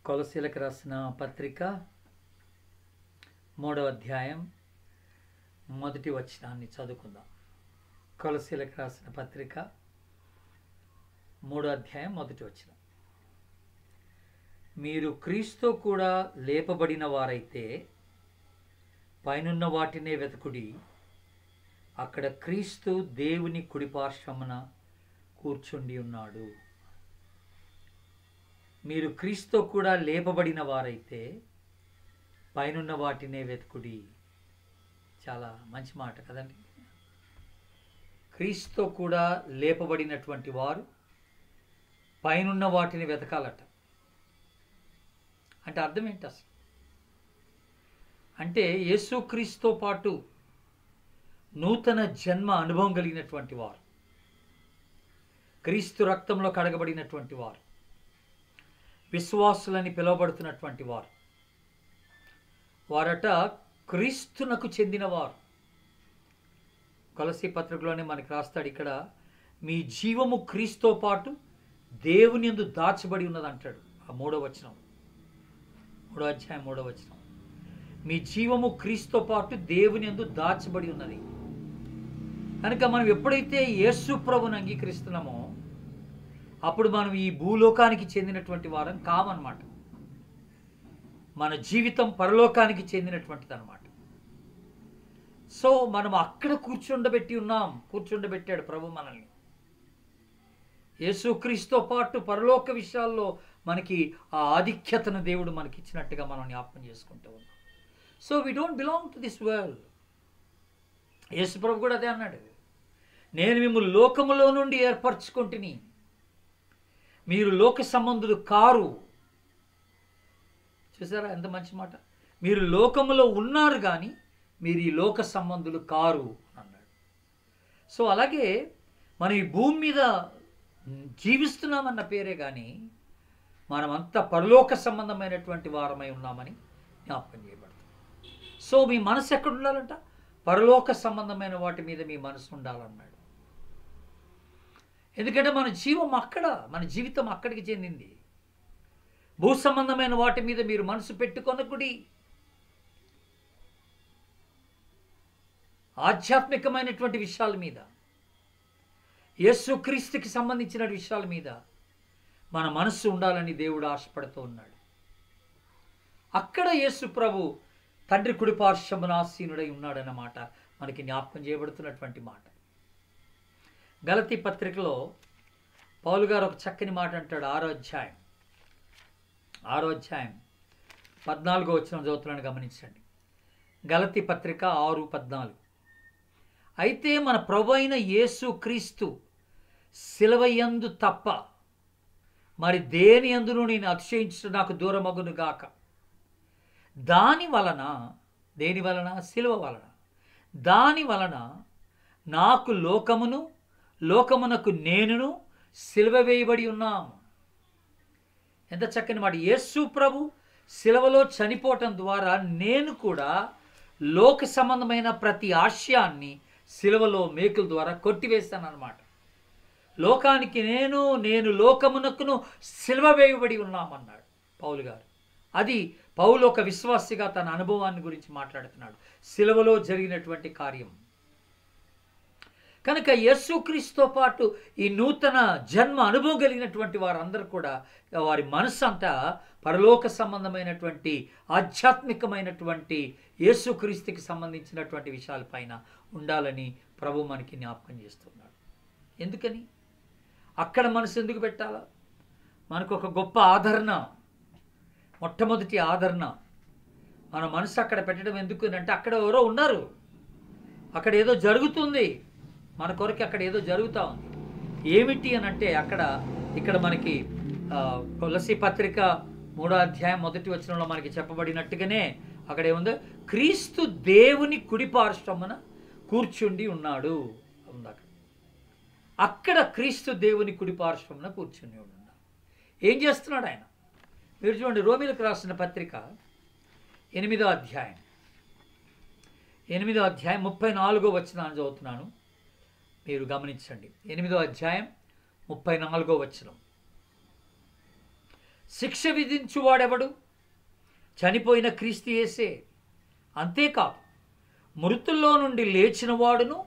కొలసీలకు రాసిన పత్రిక 3వ అధ్యాయం మొదటి వచనాన్ని చదువుకుందాం. కొలసీలకు రాసిన పత్రిక 3వ అధ్యాయం మొదటి వచనం. మీరు క్రీస్తు కూడా లేపబడిన వారైతే పైనున్న వాటినే వెతుకుడి, అక్కడ క్రీస్తు దేవుని కుడిపార్శ్వమున కూర్చుండి ఉన్నాడు. మీరు క్రీస్తు కూడా లేపబడిన వారైతే పైనున్న వాటినే వెతుకుడి. చాలా మంచి మాట కదండి. క్రీస్తు కూడా లేపబడినటువంటి వారు పైనున్న వాటిని వెతకాలట. అంటే అర్థం ఏంటి అసలు? అంటే యేసుక్రీస్తుతో పాటు నూతన జన్మ అనుభవం కలిగినటువంటి వారు, క్రీస్తు రక్తంలో కడగబడినటువంటి వారు, విశ్వాసులని పిలువబడుతున్నటువంటి వారు, వారట క్రీస్తునకు చెందినవారు. కొలసీ పత్రికలోనే మనకి రాస్తాడు ఇక్కడ, మీ జీవము క్రీస్తుతో పాటు దేవుని యందు దాచబడి ఉన్నది అంటాడు. ఆ 3వ వచనం, 3వ అధ్యాయం 3వ వచనం. మీ జీవము క్రీస్తుతో పాటు దేవుని యందు దాచబడి ఉన్నది. కనుక మనం ఎప్పుడైతే యేసు ప్రభువుని అంగీకరిస్తున్నామో అప్పుడు మనం ఈ భూలోకానికి చెందినటువంటి వారం కామన్నమాట. మన జీవితం పరలోకానికి చెందినటువంటిది అనమాట. సో మనం అక్కడ కూర్చుండబెట్టాడు ప్రభు మనల్ని. యేసుక్రీస్తుతో పాటు పరలోక విషయాల్లో మనకి ఆ ఆధిక్యతను దేవుడు మనకి ఇచ్చినట్టుగా మనం జ్ఞాపకం చేసుకుంటూ ఉన్నాం. So we don't belong to this world. Yesu ప్రభు కూడా అదే అన్నాడు, నేను మిమ్మల్ని లోకములో నుండి ఏర్పరచుకుంటుని, మీరు లోక సంబంధులు కారు. చూసారా ఎంత మంచి మాట. మీరు లోకములో ఉన్నారు కానీ మీరు ఈ లోక సంబంధులు కారు అన్నాడు. సో అలాగే మనం ఈ భూమి మీద జీవిస్తున్నామన్న పేరే కానీ మనమంతా పరలోక సంబంధమైనటువంటి వారమై ఉన్నామని జ్ఞాపకం చేయబడుతుంది. సో మీ మనసు ఎక్కడ ఉండాలంట? పరలోక సంబంధమైన వాటి మీద మీ మనసు ఉండాలన్నాడు. ఎందుకంటే మన జీవితం అక్కడికి చెందింది. భూ సంబంధమైన వాటి మీద మీరు మనసు పెట్టుకొనకుడి, ఆధ్యాత్మికమైనటువంటి విషయాల మీద, యేసుక్రీస్తుకి సంబంధించిన విషయాల మీద మన మనస్సు ఉండాలని దేవుడు ఆశపడుతూ ఉన్నాడు. అక్కడ యేసు ప్రభు తండ్రి కుడిపార్శ్వమున ఆసీనుడై ఉన్నాడన్నమాట మనకి జ్ఞాపకం చేయబడుతున్నటువంటి మాట. గలతీ పత్రికలో పౌలు గారు ఒక చక్కని మాట అంటాడు. 6వ అధ్యాయం 14వ వచనం చదువుతున్నాను, గమనించండి. గలతీ పత్రిక 6:14. అయితే మన ప్రభు అయిన యేసు క్రీస్తు శిలువయందు తప్ప మరి దేని యందును నేను అతిశయించు నాకు దూరమగును గాక. దాని వలన శిలువ వలన దాని వలన నాకు లోకమునకు నేనును శిలువ వేయబడి ఉన్నాము. ఎంత చక్కని మాట. యేసు ప్రభు శిలువలో చనిపోవటం ద్వారా నేను కూడా లోక సంబంధమైన ప్రతి ఆశయాన్ని శిలువలో మేకుల ద్వారా కొట్టివేస్తాను అన్నమాట. లోకానికి నేను లోకమునకును శిలువ వేయబడి ఉన్నామన్నాడు పౌలు గారు. అది పౌలు ఒక విశ్వాసిగా తన అనుభవాన్ని గురించి మాట్లాడుతున్నాడు, శిలువలో జరిగినటువంటి కార్యం. కనుక యేసుక్రీస్తుతో పాటు ఈ నూతన జన్మ అనుభవం కలిగినటువంటి వారందరూ కూడా వారి మనసు అంతా పరలోక సంబంధమైనటువంటి ఆధ్యాత్మికమైనటువంటి యేసుక్రీస్తుకి సంబంధించినటువంటి విషయాలపైన ఉండాలని ప్రభు మనకి జ్ఞాపకం చేస్తున్నాడు. ఎందుకని అక్కడ మనసు ఎందుకు పెట్టాలా? మనకు ఒక గొప్ప ఆదరణ, మొట్టమొదటి ఆదరణ మన మనసు అక్కడ పెట్టడం ఎందుకు అంటే అక్కడ ఎవరో ఉన్నారు, అక్కడ ఏదో జరుగుతుంది, మన కొరకు అక్కడ ఏదో జరుగుతూ ఉంది. ఏమిటి అని అంటే ఇక్కడ మనకి కొలసీ పత్రిక 3వ అధ్యాయం 1వ వచనంలో మనకి చెప్పబడినట్టుగానే అక్కడ ఏముందో, క్రీస్తు దేవుని కుడిపార్శ్వమున కూర్చుండి ఉన్నాడు. అక్కడ క్రీస్తు దేవుని కుడిపార్శ్వమున కూర్చుని ఉన్నాడు. ఏం చేస్తున్నాడు ఆయన? మీరు చూడండి, రోమీలకు రాసిన పత్రిక 8వ అధ్యాయం 34వ వచనాన్ని చదువుతున్నాను, మీరు గమనించండి. 8వ అధ్యాయం 34వ వచనం. శిక్ష విధించువాడెవడు? చనిపోయిన క్రీస్తు యేసే. అంతేకాదు, మృతుల్లో నుండి లేచిన వాడును,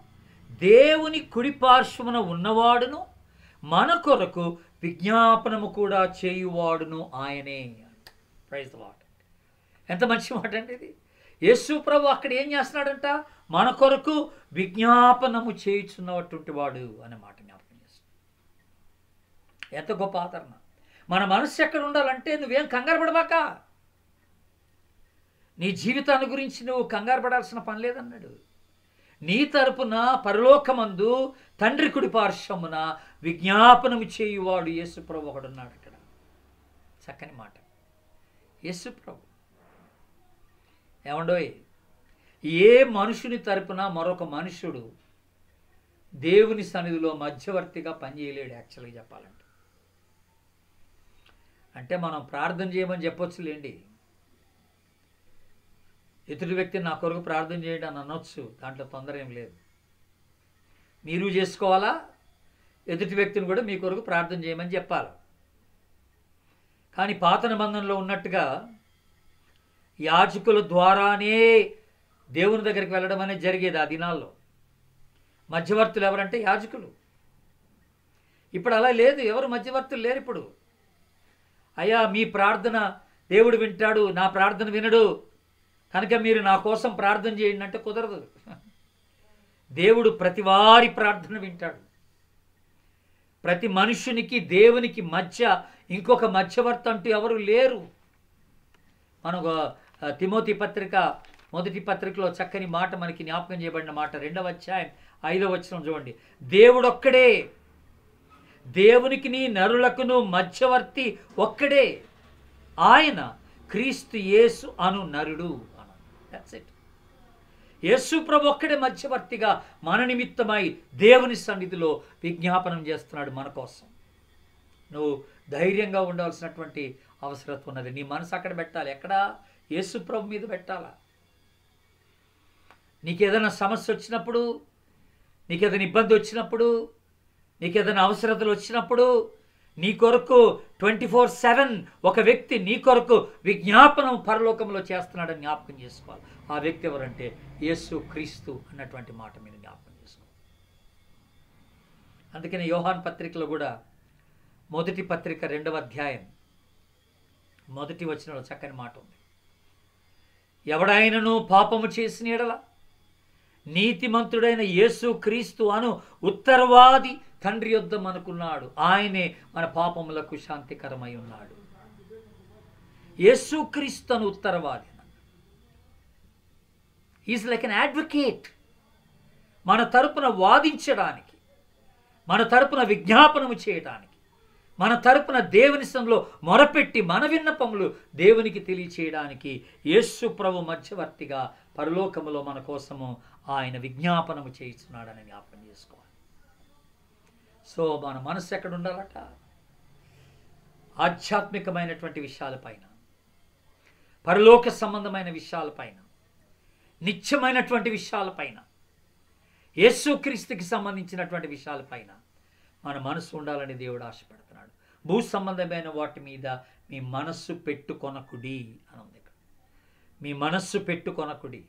దేవుని కుడిపార్శ్వమున ఉన్నవాడును, మన కొరకు విజ్ఞాపనము కూడా చేయువాడును ఆయనే. Praise the lord. ఎంత మంచి మాట అండి ఇది. యేసు ప్రభు అక్కడ ఏం చేస్తున్నాడంట? మన కొరకు విజ్ఞాపనము చేయుచున్నటువంటి వాడు అనే మాట జ్ఞాపకం చేస్తున్నాడు. ఎంత గొప్ప ఆదరణ. మన మనస్సు ఎక్కడ ఉండాలంటే నువ్వేం కంగారు పడబాక. నీ జీవితాన్ని గురించి నువ్వు కంగారు పడాల్సిన పని లేదన్నాడు. నీ తరపున పరలోకమందు తండ్రి కుడి పార్శ్వమున విజ్ఞాపనము చేయువాడు యేసు ప్రభు ఒకడున్నాడు. అక్కడ చక్కని మాట. యేసు ప్రభు ఏమండోయ్, ఏ మనుషుని తరపున మరొక మనుషుడు దేవుని సన్నిధిలో మధ్యవర్తిగా పనిచేయలేడు. యాక్చువల్గా చెప్పాలంటే అంటే మనం ప్రార్థన చేయమని చెప్పొచ్చులేండి. ఎదుటి వ్యక్తిని నా కొరకు ప్రార్థన చేయండి అని అనొచ్చు, దాంట్లో తొందర ఏం లేదు. మీరు చేసుకోవాలా, ఎదుటి వ్యక్తిని కూడా మీ కొరకు ప్రార్థన చేయమని చెప్పాలి. కానీ పాత నిబంధనలో ఉన్నట్టుగా యాజకుల ద్వారానే దేవుని దగ్గరికి వెళ్ళడం అనేది జరిగేది ఆ దినాల్లో. మధ్యవర్తులు ఎవరంటే యాజకులు. ఇప్పుడు అలా లేదు, ఎవరు మధ్యవర్తులు లేరు ఇప్పుడు. అయ్యా మీ ప్రార్థన దేవుడు వింటాడు, నా ప్రార్థన వినడు, కనుక మీరు నా కోసం ప్రార్థన చేయండి అంటే కుదరదు. దేవుడు ప్రతి వారి ప్రార్థన వింటాడు. ప్రతి మనుషునికి దేవునికి మధ్య ఇంకొక మధ్యవర్తి అంటూ ఎవరు లేరు. మనకు తిమోతి పత్రిక మొదటి పత్రికలో చక్కని మాట మనకి జ్ఞాపకం చేయబడిన మాట, 2వ అధ్యాయం 5వ వచనం చూడండి. దేవుడొక్కడే, దేవునికి నరులకును మధ్యవర్తి ఒక్కడే, ఆయన క్రీస్తు యేసు అను నరుడు. That's it. యేసు ప్రభు ఒక్కడే మధ్యవర్తిగా మన నిమిత్తమై దేవుని సన్నిధిలో విజ్ఞాపనం చేస్తున్నాడు మన కోసం. నువ్వు ధైర్యంగా ఉండాల్సినటువంటి అవసరం ఉన్నది. నీ మనసు అక్కడ పెట్టాలి. ఎక్కడ? యేసు ప్రభు మీద పెట్టాలా. నీకేదైనా సమస్య వచ్చినప్పుడు, నీకేదైనా ఇబ్బంది వచ్చినప్పుడు, నీకేదైనా అవసరతలు వచ్చినప్పుడు, నీ కొరకు 24/7 ఒక వ్యక్తి నీ కొరకు విజ్ఞాపనం పరలోకంలో చేస్తున్నాడని జ్ఞాపకం చేసుకోవాలి. ఆ వ్యక్తి ఎవరంటే యేసు క్రీస్తు అన్నటువంటి మాట మీద జ్ఞాపకం చేసుకోవాలి. అందుకని యోహాన్ పత్రికలో కూడా మొదటి పత్రిక 2వ అధ్యాయం 1వ వచనంలో చక్కని మాట ఉంది. ఎవడైనను పాపము చేసిన యెడల నీతిమంతుడైన యేసు క్రీస్తు అను ఉత్తరవాది తండ్రి యొద్ద మనకున్నాడు. ఆయనే మన పాపములకు శాంతికరమై ఉన్నాడు. యేసు క్రీస్తు అను ఉత్తరవాది. Is like an advocate. మన తరపున వాదించడానికి, మన తరపున విజ్ఞాపనము చేయడానికి, మన తరపున దేవుని సన్నిధిలో మొరపెట్టి మన విన్నపములు దేవునికి తెలియచేయడానికి యేసు ప్రభు మధ్యవర్తిగా పరలోకములో మన కోసము ఆయన విజ్ఞాపనము చేయిస్తున్నాడని జ్ఞాపకం చేసుకోవాలి. సో మన మనసు ఎక్కడ ఉండాలట? ఆధ్యాత్మికమైనటువంటి విషయాలపైన, పరలోక సంబంధమైన విషయాలపైన, నిత్యమైనటువంటి విషయాలపైన, యేసుక్రీస్తుకి సంబంధించినటువంటి విషయాలపైన మన మనసు ఉండాలని దేవుడు ఆశపడుతున్నాడు. భూ సంబంధమైన వాటి మీద మీ మనస్సు పెట్టుకొనకుడి అని ఉంది ఇక్కడ. మీ మనస్సు పెట్టుకొనకుడి.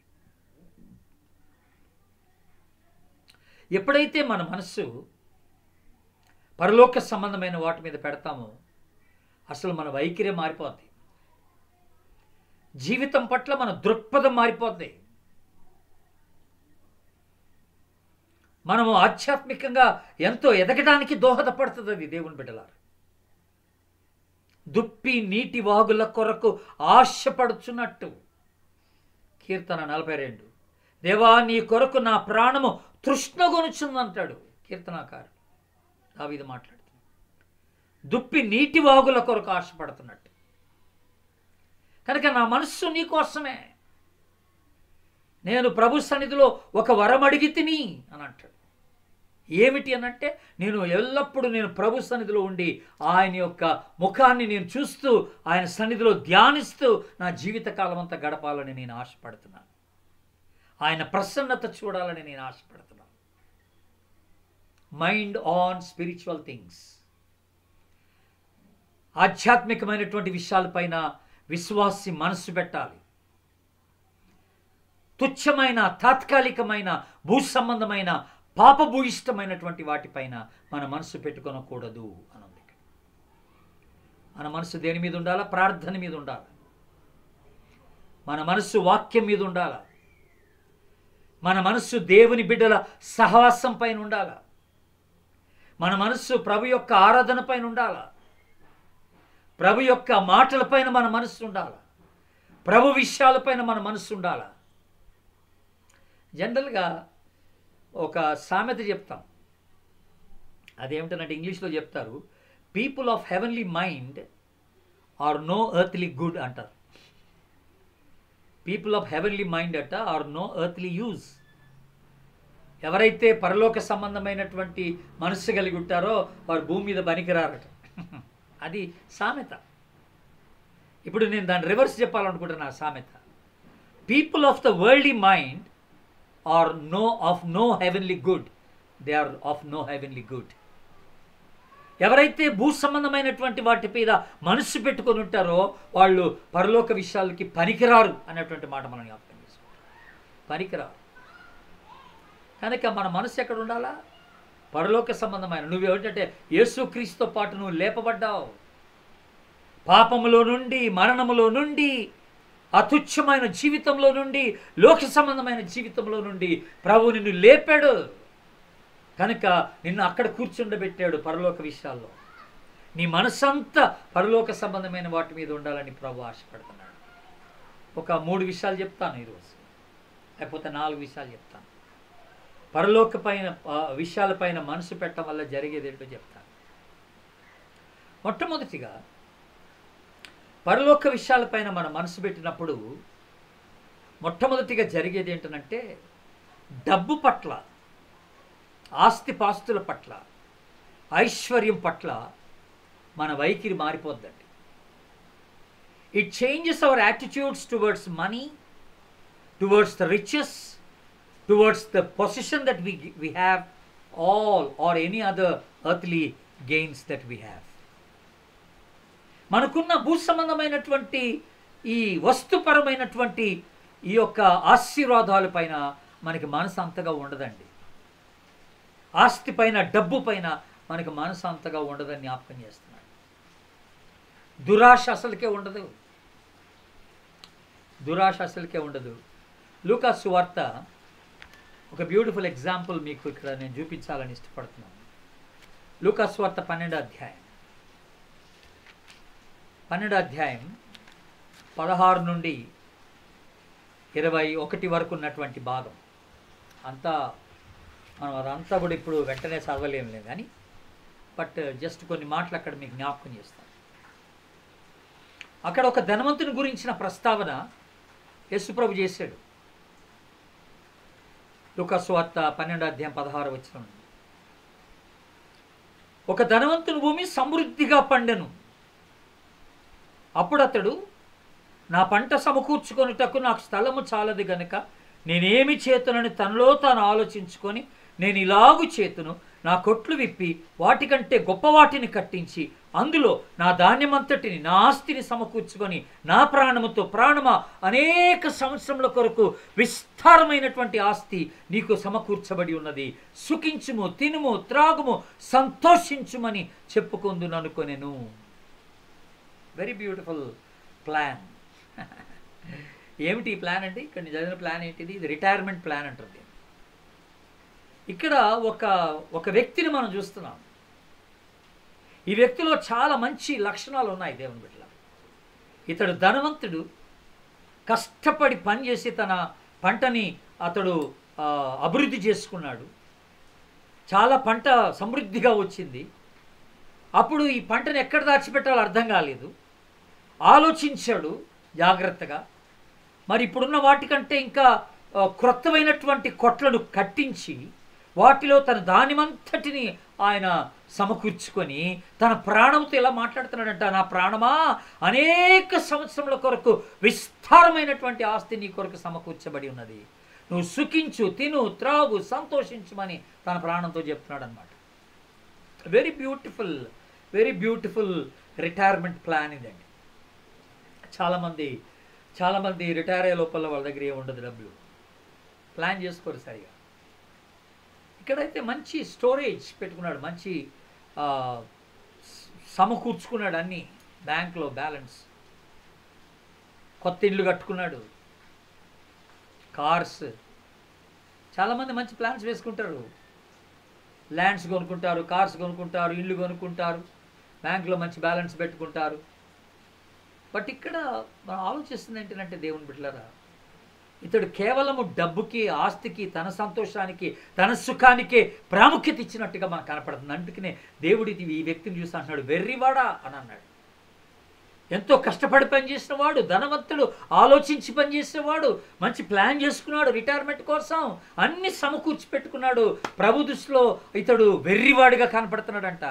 ఎప్పుడైతే మన మనస్సు పరలోక సంబంధమైన వాటి మీద పెడతామో అసలు మన వైఖరి మారిపోద్ది. జీవితం పట్ల మన దృక్పథం మారిపోద్ది. మనము ఆధ్యాత్మికంగా ఎంతో ఎదగడానికి దోహదపడుతుంది అది. దేవుని బిడ్డలారు, దుప్పి నీటి వాగుల కొరకు ఆశపడుచున్నట్టు. కీర్తన 42. దేవా నీ కొరకు నా ప్రాణము తృష్ణగొనుచుందంటాడు కీర్తనాకారుడు. దావీదు మాట్లాడుతున్నాడు. దుప్పి నీటి వాగుల కొరకు ఆశపడుతున్నట్టు. కనుక నా మనస్సు నీ కోసమే. నేను ప్రభు సన్నిధిలో ఒక వరం అడిగి తిని అని అంటాడు. ఏమిటి అనంటే, నేను ఎల్లప్పుడూ నేను ప్రభు సన్నిధిలో ఉండి ఆయన యొక్క ముఖాన్ని నేను చూస్తూ ఆయన సన్నిధిలో ధ్యానిస్తూ నా జీవితకాలం అంతా గడపాలని నేను ఆశపడుతున్నాను. ఆయన ప్రసన్నత చూడాలని నేను ఆశపడుతున్నాను. Mind on spiritual things. ఆధ్యాత్మికమైనటువంటి విషయాలపైన విశ్వాసి మనస్సు పెట్టాలి. తుచ్చమైన, తాత్కాలికమైన, భూ సంబంధమైన, పాపభూయిష్టమైనటువంటి వాటిపైన మన మనసు పెట్టుకొనకూడదు అని ఉంది. మన మనసు దేని మీద ఉండాలా? ప్రార్థన మీద ఉండాలి. మన మనస్సు వాక్యం మీద ఉండాల. మన మనస్సు దేవుని బిడ్డల సహవాసం పైన ఉండాల. మన మనస్సు ప్రభు యొక్క ఆరాధన పైన ఉండాల. ప్రభు యొక్క మాటలపైన మన మనస్సు ఉండాల. ప్రభు విషయాలపైన మన మనస్సు ఉండాల. జనరల్గా ఒక సామెత చెప్తాం. అదేమిటంటే ఇంగ్లీష్లో చెప్తారు, people of heavenly mind are no earthly good అంటారు. పీపుల్ ఆఫ్ హెవెన్లీ మైండ్ అట ఆర్ నో ఎర్త్లీ యూజ్. ఎవరైతే పరలోక సంబంధమైనటువంటి మనస్సు కలిగి ఉంటారో వారు భూమి మీద పనికిరారట. అది సామెత. ఇప్పుడు నేను దాన్ని రివర్స్ చెప్పాలనుకుంటున్నా. సామెత, people of the worldly mind are no heavenly good, they are of no heavenly good. ఎవరైతే భూ సంబంధమైనటువంటి వాటి మీద మనస్సు పెట్టుకొని ఉంటారో వాళ్ళు పరలోక విషయాలకి పనికిరారు అనేటువంటి మాట మనం జ్ఞాపకం చేసుకోవాలి. పనికిరారు. కనుక మన మనసు ఎక్కడ ఉండాలా? పరలోక సంబంధమైన. నువ్వేమిటంటే యేసుక్రీస్తుతో పాటు నువ్వు లేపబడ్డావు. పాపములో నుండి, మరణములో నుండి, అతుచ్చమైన జీవితంలో నుండి, లోక సంబంధమైన జీవితంలో నుండి ప్రభు నిన్ను లేపాడు. కనుక నిన్ను అక్కడ కూర్చుండబెట్టాడు పరలోక విషయాల్లో. నీ మనసంతా పరలోక సంబంధమైన వాటి మీద ఉండాలని ప్రభు ఆశపడుతున్నాడు. ఒక 3 విషయాలు చెప్తాను ఈరోజు, లేకపోతే 4 విషయాలు చెప్తాను. పరలోక పైన విషయాలపైన మనసు పెట్టడం వల్ల జరిగేది ఏంటో చెప్తాను. మొట్టమొదటిగా పరలోక విషయాలపైన మన మనసు పెట్టినప్పుడు మొట్టమొదటిగా జరిగేది ఏంటంటే డబ్బు పట్ల, ఆస్తిపాస్తుల పట్ల, ఐశ్వర్యం పట్ల మన వైఖరి మారిపోద్దండి. It changes our attitudes towards money, towards the riches, towards the possession that we have, all or any other earthly gains that we have. మనకున్న భూ సంబంధమైనటువంటి ఈ వస్తుపరమైనటువంటి ఈ యొక్క ఆశీర్వాదాలపైన మనకి మనసు అంతగా ఉండదండి. ఆస్తి పైన, డబ్బు పైన మనకి మనసు అంతగా ఉండదని జ్ఞాపకం చేస్తున్నాడు. దురాశ అసలుకే ఉండదు. దురాశ అసలుకే ఉండదు. లూకా సువార్త ఒక బ్యూటిఫుల్ ఎగ్జాంపుల్ మీకు ఇక్కడ నేను చూపించాలని ఇష్టపడుతున్నాను. లూకా సువార్త 12వ అధ్యాయం 16 నుండి 21 వరకు ఉన్నటువంటి భాగం అంతా మనం అదంతా కూడా ఇప్పుడు వెంటనే చదవలేం లేదు కానీ, బట్ జస్ట్ కొన్ని మాటలు అక్కడ మీకు జ్ఞాపకం చేస్తాను. అక్కడ ఒక ధనవంతుని గురించిన ప్రస్తావన యేసుప్రభు చేశాడు. లూకా సువార్త 12వ అధ్యాయం 16 వచనం. ఒక ధనవంతుని భూమి సమృద్ధిగా పండెను. అప్పుడు అతడు, నా పంట సమకూర్చుకొనుటకు నాకు స్థలము చాలదు గనుక నేనేమి చేతునని తనలో తాను ఆలోచించుకొని, నేను ఇలాగు చేతును, నా కొట్లు విప్పి వాటికంటే గొప్ప వాటిని కట్టించి అందులో నా ధాన్యమంతటిని, నా ఆస్తిని సమకూర్చుకొని, నా ప్రాణముతో ప్రాణమా అనేక సంవత్సరముల కొరకు విస్తారమైనటువంటి ఆస్తి నీకు సమకూర్చబడి ఉన్నది, సుఖించుము, తినుము, త్రాగుము, సంతోషించుమని చెప్పుకుందును అనుకొనెను. Very beautiful plan. ఏమిటి ఈ ప్లాన్ అంటే? ఇక్కడ చదివిన ప్లాన్ ఏంటిది? ఇది రిటైర్మెంట్ ప్లాన్ అంటుంది. ఇక్కడ ఒక వ్యక్తిని మనం చూస్తున్నాం. ఈ వ్యక్తిలో చాలా మంచి లక్షణాలు ఉన్నాయి దేవుని బిడ్డల. ఇతడు ధనవంతుడు, కష్టపడి పనిచేసి తన పంటని అతడు అభివృద్ధి చేసుకున్నాడు. చాలా పంట సమృద్ధిగా వచ్చింది. అప్పుడు ఈ పంటను ఎక్కడ దాచిపెట్టాలో అర్థం కాలేదు. ఆలోచించాడు జాగ్రత్తగా. మరి ఇప్పుడున్న వాటికంటే ఇంకా క్రొత్తమైనటువంటి కొట్లను కట్టించి వాటిలో తన ధాన్యమంతటిని ఆయన సమకూర్చుకొని తన ప్రాణంతో ఇలా మాట్లాడుతున్నాడంట, నా ప్రాణమా అనేక సంవత్సరముల కొరకు విస్తారమైనటువంటి ఆస్తి నీ కొరకు సమకూర్చబడి ఉన్నది, నువ్వు సుఖించు, తిను, త్రాగు, సంతోషించుమని తన ప్రాణంతో చెప్తున్నాడు అనమాట. Very beautiful very beautiful retirement plan ఇదండి. చాలామంది రిటైర్ అయ్యే లోపల వాళ్ళ దగ్గర ఏమి ఉండదు, డబ్బులు ప్లాన్ చేసుకోరు సరిగా. ఇక్కడైతే మంచి స్టోరేజ్ పెట్టుకున్నాడు, మంచి సమకూర్చుకున్నాడు అన్నీ, బ్యాంక్లో బ్యాలెన్స్, కొత్త ఇల్లు కట్టుకున్నాడు, కార్స్. చాలామంది మంచి ప్లాన్స్ వేసుకుంటారు, ల్యాండ్స్ కొనుక్కుంటారు, కార్స్ కొనుక్కుంటారు, ఇల్లు కొనుక్కుంటారు, బ్యాంకులో మంచి బ్యాలెన్స్ పెట్టుకుంటారు. బట్ ఇక్కడ మనం ఆలోచిస్తుంది ఏంటంటే, దేవుని బిడ్డలారా, ఇతడు కేవలము డబ్బుకి, ఆస్తికి, తన సంతోషానికి, తన సుఖానికే ప్రాముఖ్యత ఇచ్చినట్టుగా మనకు కనపడుతుంది. అందుకనే దేవుడు ఈ వ్యక్తిని చూసి అంటున్నాడు, వెర్రివాడా అని అన్నాడు. ఎంతో కష్టపడి పనిచేసిన వాడు, ధనవంతుడు, ఆలోచించి పనిచేసిన వాడు, మంచి ప్లాన్ చేసుకున్నాడు రిటైర్మెంట్ కోసం, అన్ని సమకూర్చి పెట్టుకున్నాడు. ప్రభు దృష్టిలో ఇతడు వెర్రివాడిగా కనపడుతున్నాడంట.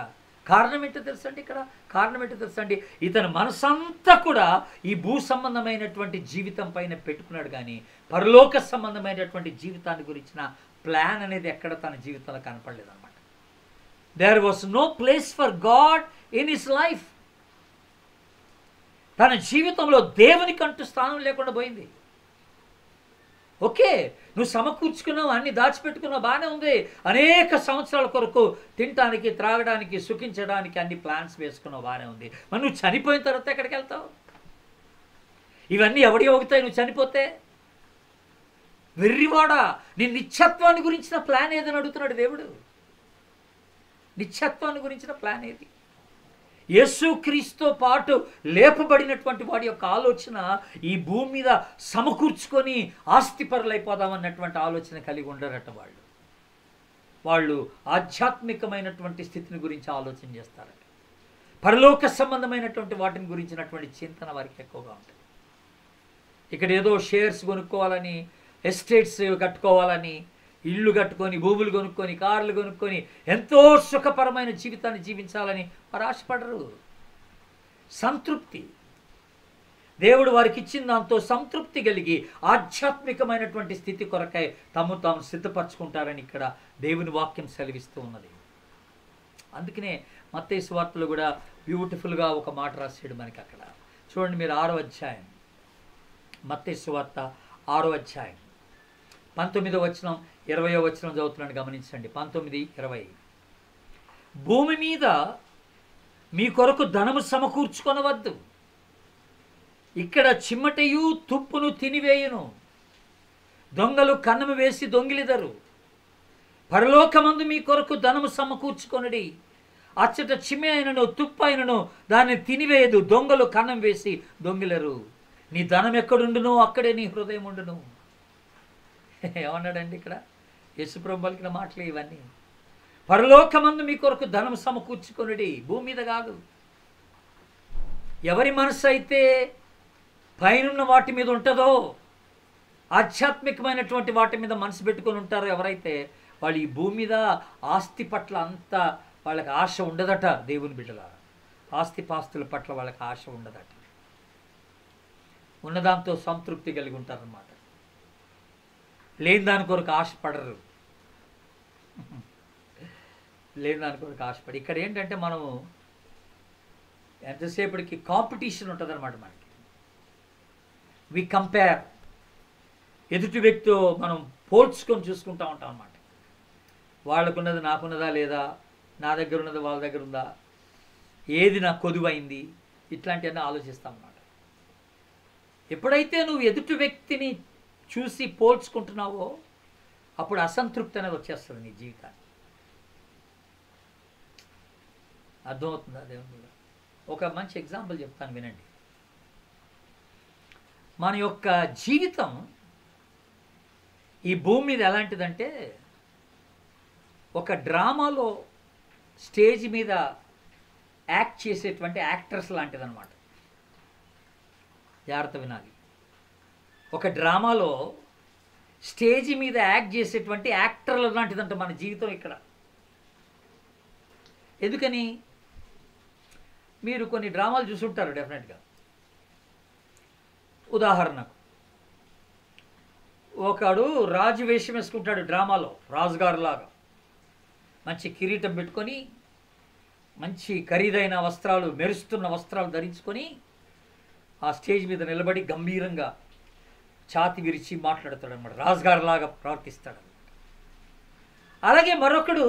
కారణం ఏంటో తెలుసండి, ఇక్కడ కారణం ఏంటో తెలుసండి, ఇతని మనసంతా కూడా ఈ భూ సంబంధమైనటువంటి జీవితం పైన పెట్టుకున్నాడు, కానీ పరలోక సంబంధమైనటువంటి జీవితాన్ని గురించిన ప్లాన్ అనేది ఎక్కడ తన జీవితంలో కనపడలేదు అనమాట. There was no place for God in his life. తన జీవితంలో దేవునికంటూ స్థానం లేకుండా పోయింది. ఓకే, నువ్వు సమకూర్చుకున్నావు, అన్ని దాచిపెట్టుకున్నావు, బాగానే ఉంది. అనేక సంవత్సరాల కొరకు తినడానికి, త్రాగడానికి, సుఖించడానికి అన్ని ప్లాన్స్ వేసుకున్నావు, బాగానే ఉంది. మరి నువ్వు చనిపోయిన తర్వాత ఎక్కడికి వెళ్తావు? ఇవన్నీ ఎవడి అవుతాయి నువ్వు చనిపోతే? వెర్రివాడా, నీ నిత్యత్వాన్ని గురించిన ప్లాన్ ఏదని అడుగుతున్నాడు దేవుడు. నిత్యత్వాన్ని గురించిన ప్లాన్ ఏది? యేసుక్రీస్తుతో పాటు లేపబడినటువంటి వాడి యొక్క ఆలోచన ఈ భూమి మీద సమకూర్చుకొని ఆస్తిపరులైపోదామన్నటువంటి ఆలోచన కలిగి ఉండరట. వాళ్ళు ఆధ్యాత్మికమైనటువంటి స్థితిని గురించి ఆలోచన చేస్తారట. పరలోక సంబంధమైనటువంటి వాటిని గురించినటువంటి చింతన వారికి ఎక్కువగా ఉంటుంది. ఇక్కడ ఏదో షేర్స్ కొనుక్కోవాలని, ఎస్టేట్స్ కట్టుకోవాలని, ఇల్లు కట్టుకొని, భూములు కొనుక్కొని, కార్లు కొనుక్కొని ఎంతో సుఖపరమైన జీవితాన్ని జీవించాలని వారు ఆశపడరు. సంతృప్తి, దేవుడు వారికి ఇచ్చిన దాంతో సంతృప్తి కలిగి ఆధ్యాత్మికమైనటువంటి స్థితి కొరకై తాము సిద్ధపరచుకుంటారని ఇక్కడ దేవుని వాక్యం సెలవిస్తూ ఉన్నది. అందుకనే మత్తయి సువార్తలో కూడా బ్యూటిఫుల్గా ఒక మాట రాశాడు మనకి. అక్కడ చూడండి మీరు, 6వ అధ్యాయం, మత్తయి సువార్త 6వ అధ్యాయం 19వ వచనం 20వ వచనం చదువుతున్నాను, గమనించండి. 19:20, భూమి మీద మీ కొరకు ధనము సమకూర్చుకొనవద్దు, ఇక్కడ చిమ్మటయు తుప్పును తినివేయును, దొంగలు కన్నము వేసి దొంగిలిదరు. పరలోకమందు మీ కొరకు ధనము సమకూర్చుకొనుడి, అచ్చట చిమ్మె అయినను తుప్పు అయినను దాన్ని తినివేయదు, దొంగలు కన్నం వేసి దొంగిలరు. నీ ధనం ఎక్కడుండునో అక్కడే నీ హృదయం ఉండును. ఏమన్నాడండి ఇక్కడ యేసుప్రభు పలికిన మాటలు ఇవన్నీ. పరలోకమందు మీ కొరకు ధనం సమకూర్చుకొనుడి, భూమి మీద కాదు. ఎవరి మనసు అయితే పైనున్న వాటి మీద ఉంటుందో, ఆధ్యాత్మికమైనటువంటి వాటి మీద మనసు పెట్టుకొని ఉంటారో ఎవరైతే, వాళ్ళు ఈ భూమి మీద ఆస్తి పట్ల అంత వాళ్ళకి ఆశ ఉండదట. దేవుని బిడ్డల ఆస్తిపాస్తుల పట్ల వాళ్ళకి ఆశ ఉండదట. ఉన్నదాంతో సంతృప్తి కలిగి ఉంటారన్నమాట. లేని దాని కొరకు ఆశపడరు, లేని దాని కొరకు ఆశపడి. ఇక్కడ ఏంటంటే మనం ఎంతసేపటికి కాంపిటీషన్ ఉంటుంది అనమాట. మనకి వి కంపేర్, ఎదుటి వ్యక్తితో మనం పోల్చుకొని చూసుకుంటూ ఉంటాం అన్నమాట. వాళ్ళకున్నది నాకున్నదా లేదా, నా దగ్గర ఉన్నది వాళ్ళ దగ్గర ఉందా, ఏది నాకు కొదువైంది, ఇట్లాంటివన్నీ ఆలోచిస్తాం అన్నమాట. ఎప్పుడైతే నువ్వు ఎదుటి వ్యక్తిని చూసి పోల్చుకుంటున్నావో అప్పుడు అసంతృప్తి అనేది వచ్చేస్తుంది నీ జీవితాన్ని. అర్థమవుతుందా దేవుని? ఒక మంచి ఎగ్జాంపుల్ చెప్తాను వినండి. మన యొక్క జీవితం ఈ భూమి మీద ఎలాంటిదంటే, ఒక డ్రామాలో స్టేజ్ మీద యాక్ట్ చేసేటువంటి యాక్టర్స్ లాంటిదన్నమాట. జాగ్రత్త వినాలి. ఒక డ్రామాలో స్టేజ్ మీద యాక్ట్ చేసేటువంటి యాక్టర్ల లాంటిదంట మన జీవితం ఇక్కడ. ఎందుకని? మీరు కొన్ని డ్రామాలు చూసుంటారు డెఫినెట్గా. ఉదాహరణకు ఒకడు రాజు వేషం వేసుకుంటాడు డ్రామాలో, రాజుగారు లాగా మంచి కిరీటం పెట్టుకొని మంచి ఖరీదైన వస్త్రాలు, మెరుస్తున్న వస్త్రాలు ధరించుకొని ఆ స్టేజ్ మీద నిలబడి గంభీరంగా ఛాతి విరిచి మాట్లాడతాడు అనమాట. రాజుగారిలాగా ప్రవర్తిస్తాడు. అలాగే మరొకడు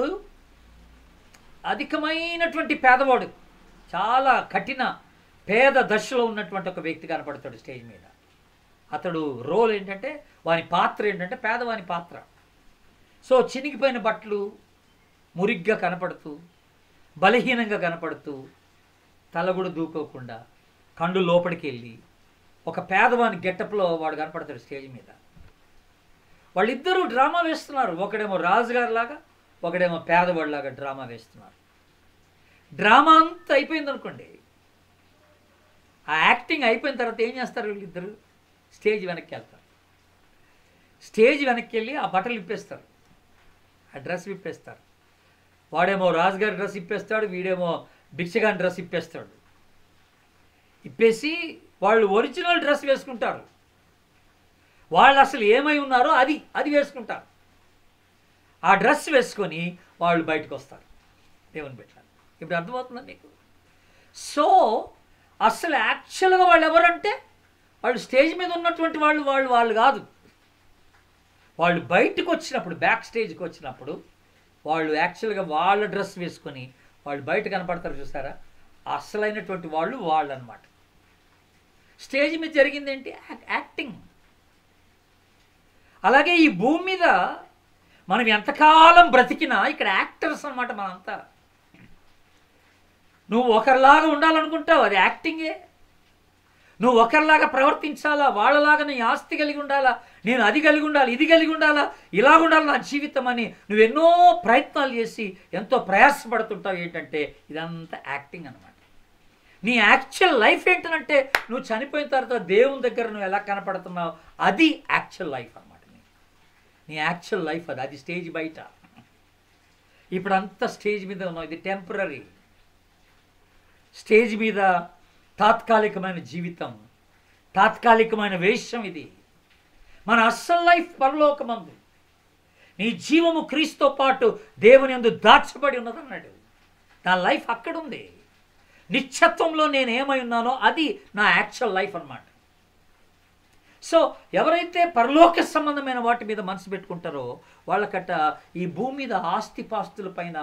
అధికమైనటువంటి పేదవాడు, చాలా కఠిన పేద దశలో ఉన్నటువంటి ఒక వ్యక్తి కనపడతాడు స్టేజ్ మీద. అతడు రోల్ ఏంటంటే, వాని పాత్ర ఏంటంటే పేదవాని పాత్ర. సో చినిగిపోయిన బట్టలు, మురిగ్గా కనపడుతూ, బలహీనంగా కనపడుతూ, తలగుడు దూకోకుండా కండు లోపలికి వెళ్ళి ఒక పేదవాని గెటప్లో వాడు కనపడతాడు స్టేజ్ మీద. వాళ్ళిద్దరూ డ్రామా వేస్తున్నారు. ఒకడేమో రాజుగారిలాగా, ఒకడేమో పేదవాడిలాగా డ్రామా వేస్తున్నారు. డ్రామా అంతా అయిపోయింది అనుకోండి. ఆ యాక్టింగ్ అయిపోయిన తర్వాత ఏం చేస్తారు వీళ్ళిద్దరు? స్టేజ్ వెనక్కి వెళ్తారు. స్టేజ్ వెనక్కి వెళ్ళి ఆ బట్టలు విప్పేస్తారు, ఆ డ్రెస్ విప్పేస్తారు. వాడేమో రాజుగారి డ్రెస్ ఇప్పేస్తాడు, వీడేమో భిక్షగాని డ్రెస్ ఇప్పేస్తాడు. ఇప్పేసి వాళ్ళు ఒరిజినల్ డ్రెస్ వేసుకుంటారు. వాళ్ళు అసలు ఏమై ఉన్నారో అది వేసుకుంటారు. ఆ డ్రెస్ వేసుకొని వాళ్ళు బయటకు వస్తారు దేవుని బిడ్డలు. ఇప్పుడు అర్థమవుతుందా నీకు? సో అసలు యాక్చువల్గా వాళ్ళు ఎవరంటే, వాళ్ళు స్టేజ్ మీద ఉన్నటువంటి వాళ్ళు కాదు. వాళ్ళు బయటకు వచ్చినప్పుడు, బ్యాక్ స్టేజ్కి వచ్చినప్పుడు వాళ్ళు యాక్చువల్గా వాళ్ళ డ్రెస్ వేసుకొని వాళ్ళు బయట కనపడతారు. చూసారా? అసలైనటువంటి వాళ్ళు అన్నమాట. స్టేజ్ మీద జరిగింది ఏంటి? యాక్టింగ్. అలాగే ఈ భూమి మీద మనం ఎంతకాలం బ్రతికినా ఇక్కడ యాక్టర్స్ అన్నమాట మనంతా. నువ్వు ఒకరిలాగా ఉండాలనుకుంటావు, అది యాక్టింగే. నువ్వు ఒకరిలాగా ప్రవర్తించాలా, వాళ్ళలాగా నీ ఆస్తి కలిగి ఉండాలా, నేను అది కలిగి ఉండాలి, ఇది కలిగి ఉండాలా, ఇలా ఉండాలి నా జీవితం అని నువ్వెన్నో ప్రయత్నాలు చేసి ఎంతో ప్రయాసపడుతుంటావు. ఏంటంటే ఇదంతా యాక్టింగ్ అనమాట. నీ యాక్చువల్ లైఫ్ ఏంటంటే, నువ్వు చనిపోయిన తర్వాత దేవుని దగ్గర నువ్వు ఎలా కనపడుతున్నావు, అది యాక్చువల్ లైఫ్ అనమాట. నీ యాక్చువల్ లైఫ్ అది స్టేజ్ బయట. ఇప్పుడు అంతా స్టేజ్ మీద ఉన్నావు, ఇది టెంపరీ. స్టేజ్ మీద తాత్కాలికమైన జీవితం, తాత్కాలికమైన వేషం ఇది. మన అస్సలు లైఫ్ పరలోకమందు. నీ జీవము క్రీస్తుతో పాటు దేవుని యందు దాచబడి ఉన్నదన్నాడు. నా లైఫ్ అక్కడుంది. నిత్యత్వంలో నేను ఏమై ఉన్నానో అది నా యాక్చువల్ లైఫ్ అన్నమాట. సో ఎవరైతే పరలోక సంబంధమైన వాటి మీద మనసు పెట్టుకుంటారో వాళ్ళకట ఈ భూమి మీద ఆస్తిపాస్తుల పైన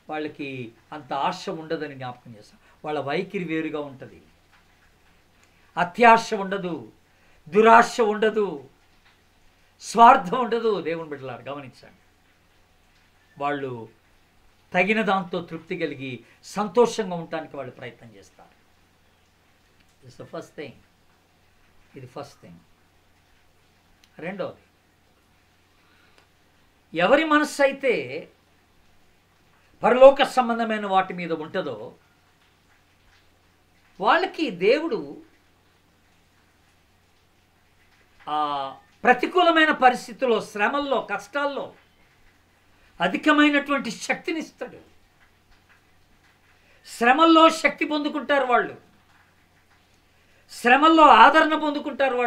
వాళ్ళకి అంత ఆశ ఉండదని జ్ఞాపకం చేస్తాం. వాళ్ళ వైఖరి వేరుగా ఉంటుంది. అత్యాశ ఉండదు, దురాశ ఉండదు, స్వార్థం ఉండదు. దేవుని బిడ్డలారా గమనించండి. వాళ్ళు తగిన దాంతో తృప్తి కలిగి సంతోషంగా ఉండటానికి వాళ్ళు ప్రయత్నం చేస్తారు. This the first thing. ఇది ఫస్ట్ థింగ్. రెండవది, ఎవరి మనస్సు అయితే పరలోక సంబంధమైన వాటి మీద ఉంటుందో వాళ్ళకి దేవుడు ఆ ప్రతికూలమైన పరిస్థితుల్లో, శ్రమల్లో, కష్టాల్లో అధికమైనటువంటి శక్తిని ఇస్తాడు. శ్రమల్లో శక్తి పొందుకుంటారు వాళ్ళు, శ్రమల్లో ఆదరణ పొందుకుంటారు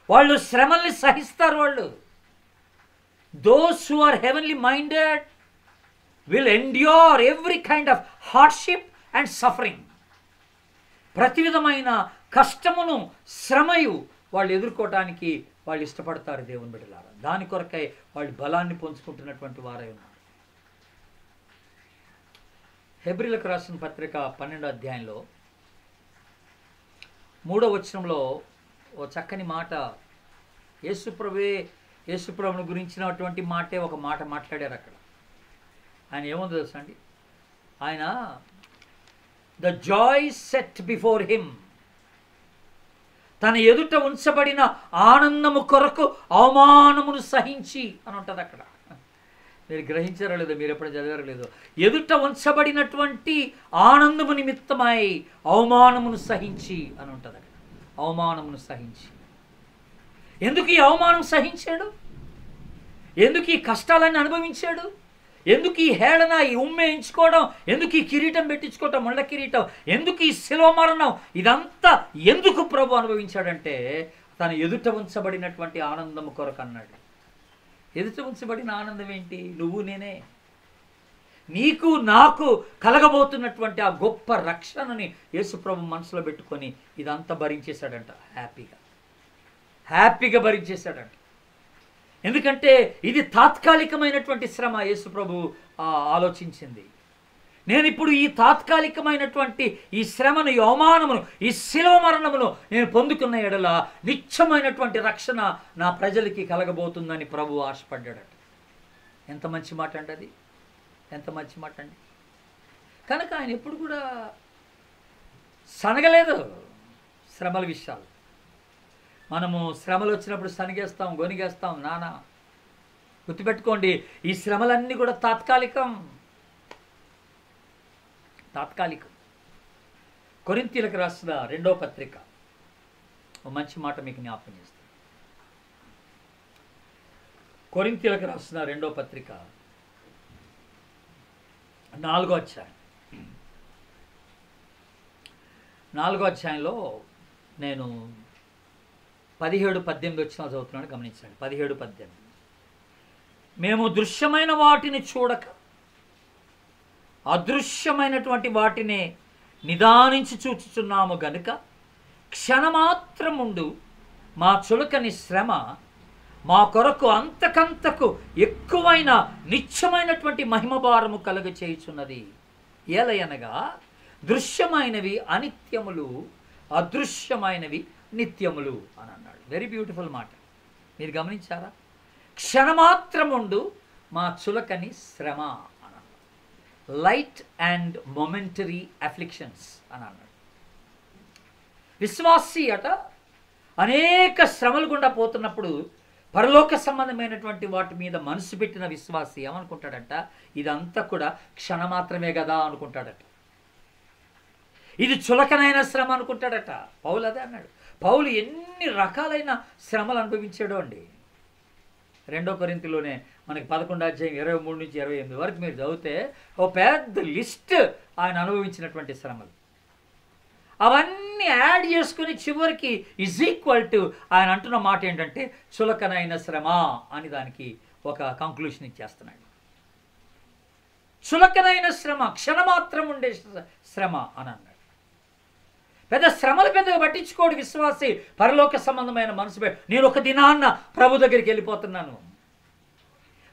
వాళ్ళు శ్రమల్ని సహిస్తారు. వాళ్ళు those who are heavenly minded will endure every kind of hardship and suffering. ప్రతి విధమైన కష్టమును, శ్రమయు వాళ్ళు ఎదుర్కోవటానికి వాళ్ళు ఇష్టపడతారు దేవుని బిడ్డలారా. దాని కొరకై వాళ్ళు బలాన్ని పొందుకుంటున్నటువంటి వారై ఉన్నారు. హెబ్రీలకు రాసిన పత్రిక 12వ అధ్యాయంలో 3వ వచనంలో ఓ చక్కని మాట, యేసుప్రభుని గురించినటువంటి మాటే ఒక మాట మాట్లాడారు అక్కడ. ఆయన ఏముందో తెలుసా అండి? ఆయన the Joy set before him, తన ఎదుట ఉంచబడిన ఆనందము కొరకు అవమానమును సహించి అని ఉంటుంది అక్కడ. మీరు గ్రహించారో లేదో, మీరు ఎప్పుడు చదివారో లేదో, ఎదుట ఉంచబడినటువంటి ఆనందము నిమిత్తమై అవమానమును సహించి అని ఉంటుంది అక్కడ. అవమానమును సహించి. ఎందుకు ఈ అవమానం సహించాడు? ఎందుకు ఈ కష్టాలన్నీ అనుభవించాడు? ఎందుకు ఈ హేళన, ఈ ఉమ్మేయించుకోవడం, ఎందుకు ఈ కిరీటం పెట్టించుకోవటం, ముళ్ళ కిరీటం, ఎందుకు ఈ శిలువ మరణం, ఇదంతా ఎందుకు ప్రభు అనుభవించాడంటే తన ఎదుట ఉంచబడినటువంటి ఆనందము కొరకు అన్నాడు. ఎదుట ఉంచబడిన ఆనందం ఏంటి? నువ్వు నేనే. నీకు నాకు కలగబోతున్నటువంటి ఆ గొప్ప రక్షణని యేసుప్రభు మనసులో పెట్టుకొని ఇదంతా భరించేశాడంట. హ్యాపీగా భరించేశాడంట. ఎందుకంటే ఇది తాత్కాలికమైనటువంటి శ్రమ. యేసుప్రభు ఆలోచించింది, నేను ఇప్పుడు ఈ తాత్కాలికమైనటువంటి ఈ శ్రమను, ఈ అవమానమును, ఈ శిలువ మరణమును నేను పొందుకున్న ఎడల నిత్యమైనటువంటి రక్షణ నా ప్రజలకి కలగబోతుందని ప్రభు ఆశపడ్డాడట. ఎంత మంచి మాట అండి అది, ఎంత మంచి మాట అండి. కనుక ఆయన ఎప్పుడు కూడా సనగలేదు శ్రమల విషయాలు. మనము శ్రమలు వచ్చినప్పుడు సనిగేస్తాం, గొనిగేస్తాం. నానా గుర్తుపెట్టుకోండి, ఈ శ్రమలన్నీ కూడా తాత్కాలికం. కొరింథీయులకు రాసిన 2వ పత్రిక ఒక మంచి మాట మీకు జ్ఞాపకం చేస్తాను. కొరింథీయులకు రాసిన 2వ పత్రిక 4వ అధ్యాయం. 4వ అధ్యాయంలో నేను 17-18 వచ్చిన చదువుతున్నాను, గమనించండి. 17-18. మేము దృశ్యమైన వాటిని చూడక అదృశ్యమైనటువంటి వాటిని నిదానించి చూచుచున్నాము గనుక క్షణమాత్రముండు మా చులకని శ్రమ మా కొరకు అంతకంతకు ఎక్కువైన నిత్యమైనటువంటి మహిమభారము కలుగ చేయుచున్నది. ఏలయనగా దృశ్యమైనవి అనిత్యములు, అదృశ్యమైనవి నిత్యములు అని అన్నాడు. వెరీ బ్యూటిఫుల్ మాట. మీరు గమనించారా? క్షణమాత్రముండు మా చులకని శ్రమ అని అన్నాడు. లైట్ అండ్ మొమెంటరీ అఫ్లిక్షన్స్ అని అన్నాడు. విశ్వాసి అట అనేక శ్రమలు గుండా పోతున్నప్పుడు పరలోక సంబంధమైనటువంటి వాటి మీద మనసు పెట్టిన విశ్వాసి ఏమనుకుంటాడంట, ఇదంతా కూడా క్షణమాత్రమే కదా అనుకుంటాడట. ఇది చులకనైన శ్రమ అనుకుంటాడట. పౌలు అదే అన్నాడు. పౌలు ఎన్ని రకాలైన శ్రమలు అనుభవించాడో అండి. 2 కొరింథీలోనే మనకి 11వ అధ్యాయం 23 నుంచి 28 వరకు మీరు చదివితే ఓ పెద్ద లిస్ట్ ఆయన అనుభవించినటువంటి శ్రమలు. అవన్నీ యాడ్ చేసుకుని చివరికి ఈజ్ ఈక్వల్ టు ఆయన అంటున్న మాట ఏంటంటే చులకనైన శ్రమ అని దానికి ఒక కంక్లూషన్ ఇచ్చేస్తున్నాడు. చులకనైన శ్రమ, క్షణమాత్రం ఉండే శ్రమ అని అన్నాడు. పెద్ద శ్రమలు పెద్దగా పట్టించుకోడు విశ్వాసి. పరలోక సంబంధమైన మనసు, నేను ఒక దినాన్న ప్రభు దగ్గరికి వెళ్ళిపోతున్నాను,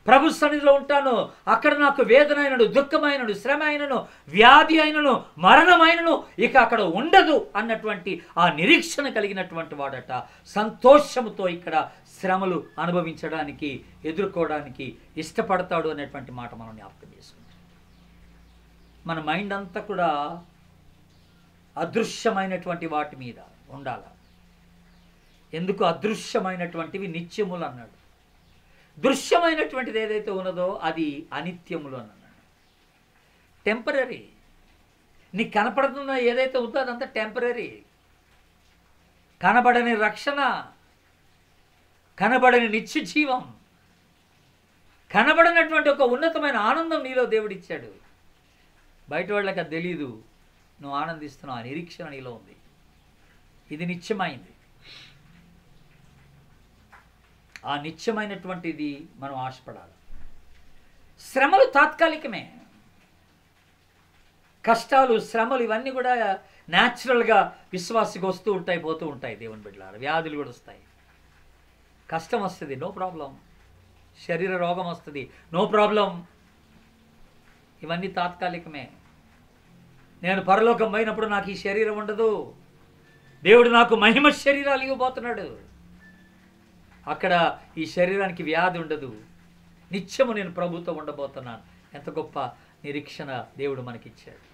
ప్రభు సన్నిధిలో ఉంటాను, అక్కడ నాకు వేదన అయినను, దుఃఖమైనను, శ్రమ అయినను, వ్యాధి అయినను, మరణమైనను ఇక అక్కడ ఉండదు అన్నటువంటి ఆ నిరీక్షణ కలిగినటువంటి వాడట సంతోషముతో ఇక్కడ శ్రమలు అనుభవించడానికి, ఎదుర్కోవడానికి ఇష్టపడతాడు అనేటువంటి మాట మనం జ్ఞాపకం చేసుకుంటాం. మన మైండ్ అంతా కూడా అదృశ్యమైనటువంటి వాటి మీద ఉండాలి. ఎందుకు అదృశ్యమైనటువంటివి నిత్యములు అన్నాడు. దృశ్యమైనటువంటిది ఏదైతే ఉన్నదో అది అనిత్యములు అని అన్నాడు. టెంపరీ. నీకు కనపడుతున్న ఏదైతే ఉందో అదంతా టెంపరీ. కనబడని రక్షణ, కనబడని నిత్య జీవం, కనబడినటువంటి ఒక ఉన్నతమైన ఆనందం నీలో దేవుడిచ్చాడు. బయట వాళ్ళకి అది తెలీదు, నువ్వు ఆనందిస్తున్నావు. ఆ నిరీక్షణ నీలో ఉంది. ఇది నిత్యమైంది. ఆ నిత్యమైనటువంటిది మనం ఆశపడాలి. శ్రమలు తాత్కాలికమే. కష్టాలు, శ్రమలు ఇవన్నీ కూడా న్యాచురల్గా విశ్వాసికి వస్తూ ఉంటాయి, పోతూ ఉంటాయి. దేవుని బిడ్డలారా, వ్యాధులు కూడా వస్తాయి, కష్టం వస్తుంది, నో ప్రాబ్లం. శరీర రోగం వస్తుంది, నో ప్రాబ్లం. ఇవన్నీ తాత్కాలికమే. నేను పరలోకం పోయినప్పుడు నాకు ఈ శరీరం ఉండదు, దేవుడు నాకు మహిమ శరీరాలు ఇవ్వబోతున్నాడు. అక్కడ ఈ శరీరానికి వ్యాధి ఉండదు, నిత్యము నేను ప్రభుతో ఉండబోతున్నాను. ఎంత గొప్ప నిరీక్షణ దేవుడు మనకిచ్చాడు.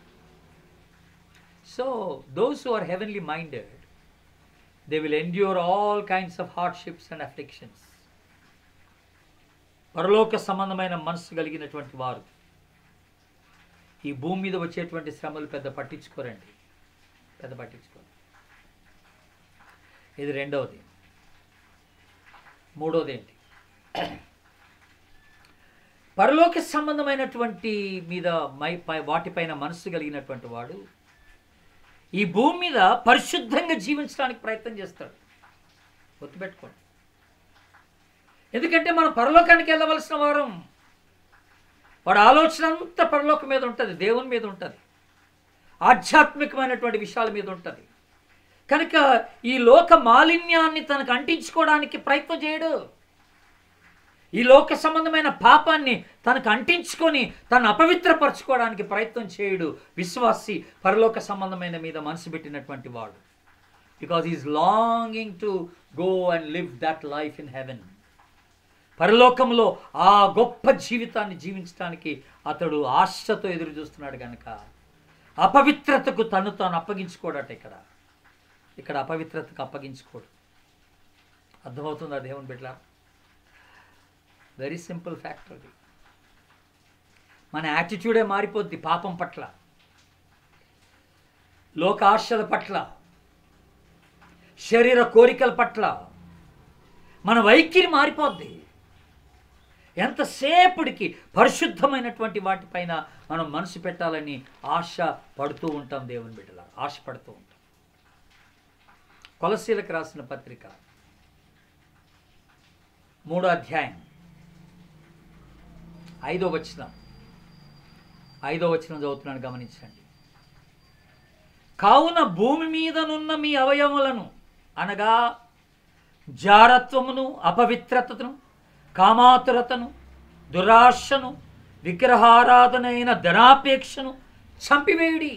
So those who are heavenly minded, they will endure all kinds of hardships and afflictions. పరలోక సంబంధమైన మనసు కలిగినటువంటి వారు ఈ భూమి మీద వచ్చేటువంటి శ్రమలు పెద్ద పట్టించుకోరండి, పెద్ద పట్టించుకోరు. ఇది రెండవది. మూడవది ఏంటి? పరలోక సంబంధమైనటువంటి మీద వాటిపైన మనసు కలిగినటువంటి వాడు ఈ భూమి మీద పరిశుద్ధంగా జీవించడానికి ప్రయత్నం చేస్తాడు. గుర్తుపెట్టుకోండి. ఎందుకంటే మనం పరలోకానికి వెళ్ళవలసిన వారం. వాడి ఆలోచన అంతా పరలోకం మీద ఉంటుంది, దేవుని మీద ఉంటుంది, ఆధ్యాత్మికమైనటువంటి విషయాల మీద ఉంటుంది. కనుక ఈ లోక మాలిన్యాన్ని తనకు అంటించుకోవడానికి ప్రయత్నం చేయడు. ఈ లోక సంబంధమైన పాపాన్ని తనకు అంటించుకొని తను అపవిత్రపరచుకోవడానికి ప్రయత్నం చేయడు విశ్వాసి, పరలోక సంబంధమైన మీద మనసు పెట్టినటువంటి వాడు. Because is longing to go and live that life in heaven. పరలోకంలో ఆ గొప్ప జీవితాన్ని జీవించడానికి అతడు ఆశతో ఎదురు చూస్తున్నాడు. కనుక అపవిత్రతకు తను తాను అప్పగించుకోడట. ఇక్కడ అపవిత్రతకు అప్పగించుకోడు. అర్థమవుతుందా దేవుని బిడ్డలా? వెరీ సింపుల్ ఫ్యాక్టర్ అది. మన యాటిట్యూడే మారిపోద్ది పాపం పట్ల, లోక ఆశల పట్ల, శరీర కోరికల పట్ల మన వైఖరి మారిపోద్ది. ఎంతసేపటికి పరిశుద్ధమైనటువంటి వాటిపైన మనం మనసు పెట్టాలని ఆశ పడుతూ ఉంటాం. దేవుని బిడ్డలా ఆశపడుతూ ఉంటాం. కొలస్సీలకు రాసిన పత్రిక 3వ అధ్యాయం 5వ వచనం చదువుతున్నాను, గమనించండి. కావున భూమి మీదనున్న మీ అవయవములను అనగా జారత్వమును, అపవిత్రతను, కామాతురతను, దురాశను, విగ్రహారాధనైన ధనాపేక్షను చంపివేయుడి.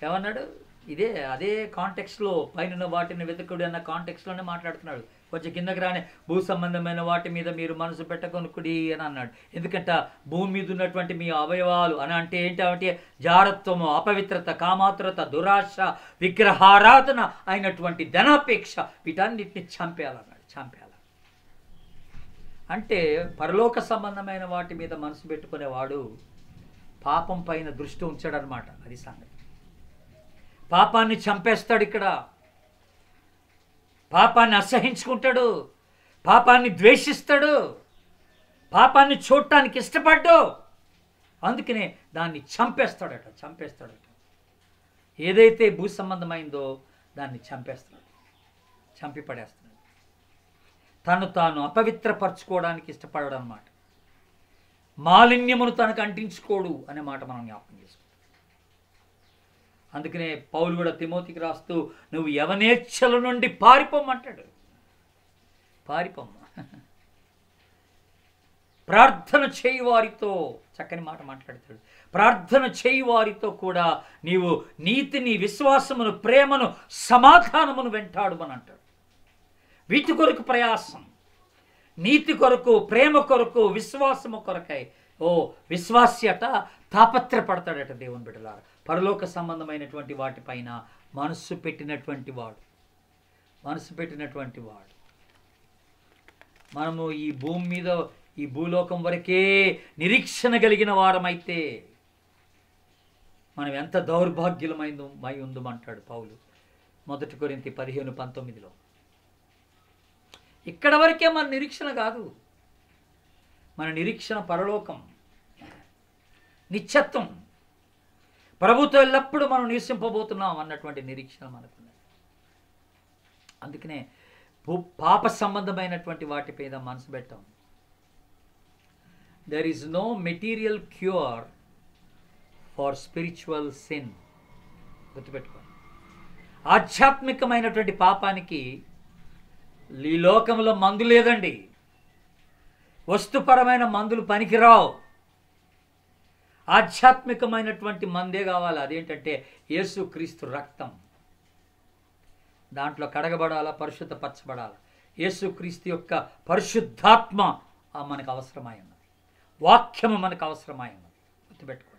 ఏమన్నాడు? అదే కాంటెక్స్ట్లో పైన వాటిని వెతుకుడి అన్న కాంటెక్స్లోనే మాట్లాడుతున్నాడు. కొంచెం కిందకి రానే భూ సంబంధమైన వాటి మీద మీరు మనసు పెట్టకొనుకుడి అని అన్నాడు. ఎందుకంటే భూమి మీద ఉన్నటువంటి మీ అవయవాలు అని అంటే ఏంటంటే జారత్వము, అపవిత్రత, కామాతురత, దురాశ, విగ్రహారాధన అయినటువంటి ధనాపేక్ష, వీటన్నిటిని చంపేయాలి. అంటే పరలోక సంబంధమైన వాటి మీద మనసు పెట్టుకునేవాడు పాపం పైన దృష్టి ఉంచాడనమాట. అది సంగతి. పాపాన్ని చంపేస్తాడు. ఇక్కడ పాపాన్ని అసహించుకుంటాడు, పాపాన్ని ద్వేషిస్తాడు, పాపాన్ని చూడటానికి ఇష్టపడ్డు. అందుకనే దాన్ని చంపేస్తాడట. ఏదైతే భూ సంబంధమైందో దాన్ని చంపి పడేస్తాడు. తను తాను అపవిత్రపరచుకోవడానికి ఇష్టపడడం అన్నమాట. మాలిన్యమును తనకు అంటించుకోడు అనే మాట మనం జ్ఞాపకం చేసుకుంటాం. అందుకనే పౌలు కూడా తిమోతికి రాస్తూ నువ్వు యవనేచ్ఛల నుండి పారిపోమంటాడు. ప్రార్థన చేయి వారితో, చక్కని మాట మాట్లాడతాడు. ప్రార్థన చేయి వారితో కూడా నీవు నీతిని, విశ్వాసమును, ప్రేమను, సమాధానమును వెంటాడుమని అంటాడు. వీటి కొరకు ప్రయాసం, నీతి కొరకు, ప్రేమ కొరకు, విశ్వాసము కొరకై విశ్వాస్యట తాపత్రపడతాడట. దేవుని బిడ్డలారా, పరలోక సంబంధమైనటువంటి వాటిపైన మనసు పెట్టినటువంటి వాడు. మనము ఈ భూమి మీద, ఈ భూలోకం వరకే నిరీక్షణ కలిగిన వారమైతే మనం ఎంత దౌర్భాగ్యులమై ఉందమంటాడు పౌలు 1 కొరింథీ 15:19. ఇక్కడ వరకే మన నిరీక్షణ కాదు. మన నిరీక్షణ పరలోకం, నిత్యత్వం, ప్రభుతో ఎల్లప్పుడూ మనం నివసింపబోతున్నాం అన్నటువంటి నిరీక్షణ మనకున్నది. అందుకనే పాప సంబంధమైనటువంటి వాటి మీద మనసు పెట్టాం. There is no material cure for spiritual sin. గుర్తుపెట్టుకోండి. ఆధ్యాత్మికమైనటువంటి పాపానికి ఈ లోకంలో మందు లేదండి. వస్తుపరమైన మందులు పనికిరావు. ఆధ్యాత్మికమైనటువంటి మందే కావాలి. అదేంటంటే యేసుక్రీస్తు రక్తం. దాంట్లో కడగబడాలా, పరిశుద్ధపరచబడాలా. యేసుక్రీస్తు యొక్క పరిశుద్ధాత్మ మనకు అవసరమై ఉన్నది. వాక్యము మనకు అవసరమై ఉన్నది. గుర్తుపెట్టుకోండి.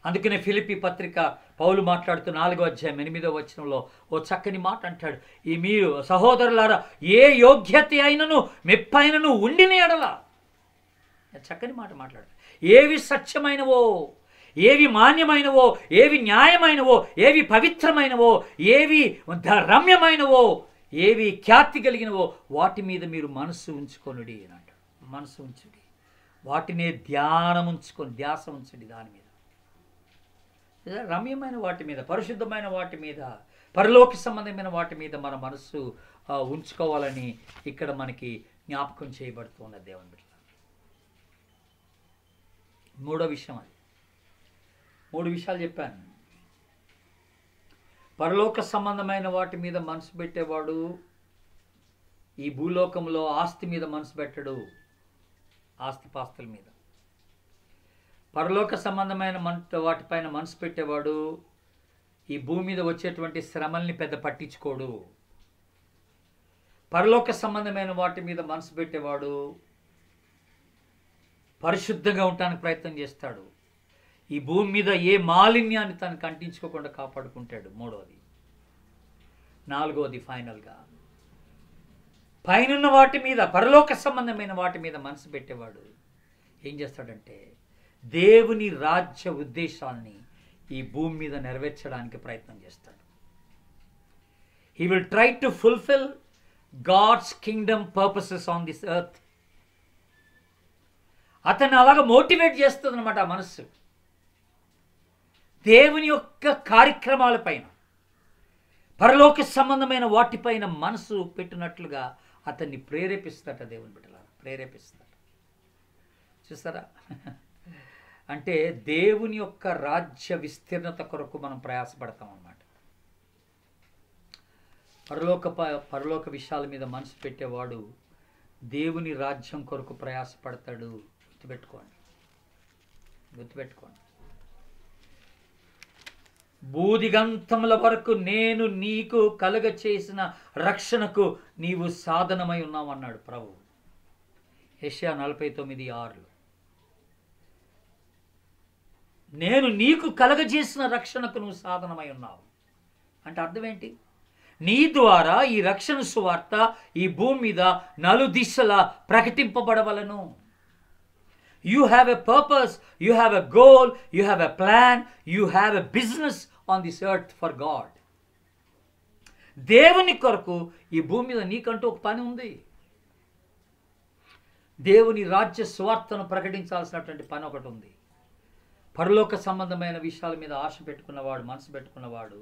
అందుకనే ఫిలిప్పీ పత్రిక పౌలు మాట్లాడుతూ 4వ అధ్యాయం 8వ వచనంలో ఓ చక్కని మాట అంటాడు. ఈ మీరు సహోదరులారా ఏ యోగ్యత అయినను మెప్పైనను ఉండిన ఎడల, చక్కని మాట మాట్లాడు. ఏవి సత్యమైనవో, ఏవి మాన్యమైనవో, ఏవి న్యాయమైనవో, ఏవి పవిత్రమైనవో, ఏవి రమ్యమైనవో, ఏవి ఖ్యాతి కలిగినవో వాటి మీద మీరు మనసు ఉంచుకొనుడి అని అంటాడు. మనసు ఉంచుడి, వాటినే ధ్యాస ఉంచండి. దాని మీద, రమ్యమైన వాటి మీద, పరిశుద్ధమైన వాటి మీద, పరలోక సంబంధమైన వాటి మీద మన మనస్సు ఉంచుకోవాలని ఇక్కడ మనకి జ్ఞాపకం చేయబడుతున్న దేవుని బిడ్డ. మూడో విషయం అది. 3 విషయాలు చెప్పాను. పరలోక సంబంధమైన వాటి మీద మనసు పెట్టేవాడు ఈ భూలోకంలో ఆస్తి మీద మనసు పెట్టడు, ఆస్తిపాస్తుల మీద. పరలోక సంబంధమైన వాటిపైన మనసు పెట్టేవాడు ఈ భూమి మీద వచ్చేటువంటి శ్రమల్ని పెద్ద పట్టించుకోడు. పరలోక సంబంధమైన వాటి మీద మనసు పెట్టేవాడు పరిశుద్ధంగా ఉండటానికి ప్రయత్నం చేస్తాడు. ఈ భూమి మీద ఏ మాలిన్యాన్ని తనకు అంటించుకోకుండా కాపాడుకుంటాడు. 3వది. 4వది ఫైనల్గా పైనున్న వాటి మీద, పరలోక సంబంధమైన వాటి మీద మనసు పెట్టేవాడు ఏం చేస్తాడంటే దేవుని రాజ్య ఉద్దేశాల్ని ఈ భూమి మీద నెరవేర్చడానికి ప్రయత్నం చేస్తాడు. He will try to fulfil God's kingdom purposes on this earth. అతన్ని అలాగ మోటివేట్ చేస్తుంది అనమాట ఆ మనస్సు. దేవుని యొక్క కార్యక్రమాలపైన, పరలోక సంబంధమైన వాటిపైన మనసు పెట్టినట్లుగా అతన్ని ప్రేరేపిస్తాట దేవుని బిడ్డలా, ప్రేరేపిస్తాడు. చూస్తారా? అంటే దేవుని యొక్క రాజ్య విస్తీర్ణత కొరకు మనం ప్రయాసపడతాం అన్నమాట. పరలోక విషయాల మీద మనసు పెట్టేవాడు దేవుని రాజ్యం కొరకు ప్రయాసపడతాడు. గుర్తుపెట్టుకోండి. బూదిగంతముల వరకు నేను నీకు కలుగ చేసిన రక్షణకు నీవు సాధనమై ఉన్నావు అన్నాడు ప్రభు. యెషయా 49:6. నేను నీకు కలగజేసిన రక్షణకు నువ్వు సాధనమై ఉన్నావు అంటే అర్థం ఏంటి? నీ ద్వారా ఈ రక్షణ సువార్త ఈ భూమి మీద నలుదిశలా ప్రకటింపబడవలను. You have a purpose, you have a goal, you have a plan, you have a business on this earth for God. దేవుని కొరకు ఈ భూమి మీద నీకంటూ ఒక పని ఉంది. దేవుని రాజ్య సువార్తను ప్రకటించాల్సినటువంటి పని ఒకటి ఉంది. పరలోక సంబంధమైన విషయాల మీద ఆశ పెట్టుకున్నవాడు, మనసు పెట్టుకున్నవాడు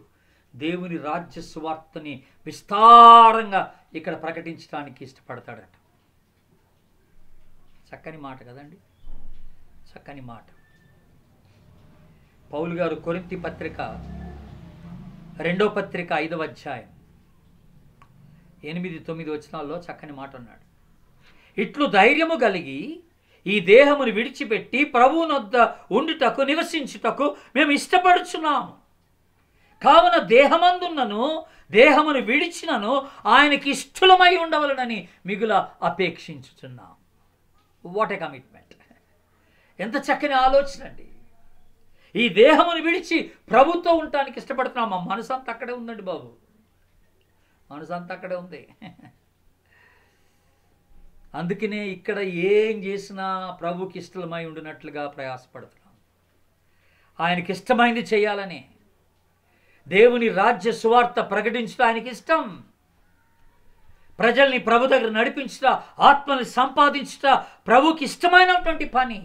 దేవుని రాజ్య సువార్తని విస్తారంగా ఇక్కడ ప్రకటించడానికి ఇష్టపడతాడట. చక్కని మాట కదండి, చక్కని మాట. పౌలు గారు కొరింథీ పత్రిక 2వ పత్రిక 5వ అధ్యాయం 8-9 వచనాల్లో చక్కని మాట అన్నాడు. ఇట్లు ధైర్యము కలిగి ఈ దేహమును విడిచిపెట్టి ప్రభువునొద్ద ఉండుటకు నివసించుటకు మేము ఇష్టపడుచున్నాము. కావున దేహమందున్నను దేహమును విడిచినను ఆయనకి ఇష్టలమై ఉండవలనని మిగుల అపేక్షించుచున్నాం. What a commitment! ఎంత చక్కని ఆలోచన అండి. ఈ దేహమును విడిచి ప్రభుతో ఉండటానికి ఇష్టపడుతున్నాం. మా మనసు అంతా అక్కడే ఉందండి బాబు, మనసు అంతా అక్కడే ఉంది. అందుకనే ఇక్కడ ఏం చేసినా ప్రభుకి ఇష్టమై ఉండినట్లుగా ప్రయాసపడుతున్నాం. ఆయనకి ఇష్టమైంది చేయాలని, దేవుని రాజ్య సువార్త ప్రకటించడం ఆయనకి ఇష్టం. ప్రజల్ని ప్రభు దగ్గర నడిపించుట, ఆత్మని సంపాదించుట ప్రభుకి ఇష్టమైనటువంటి పని.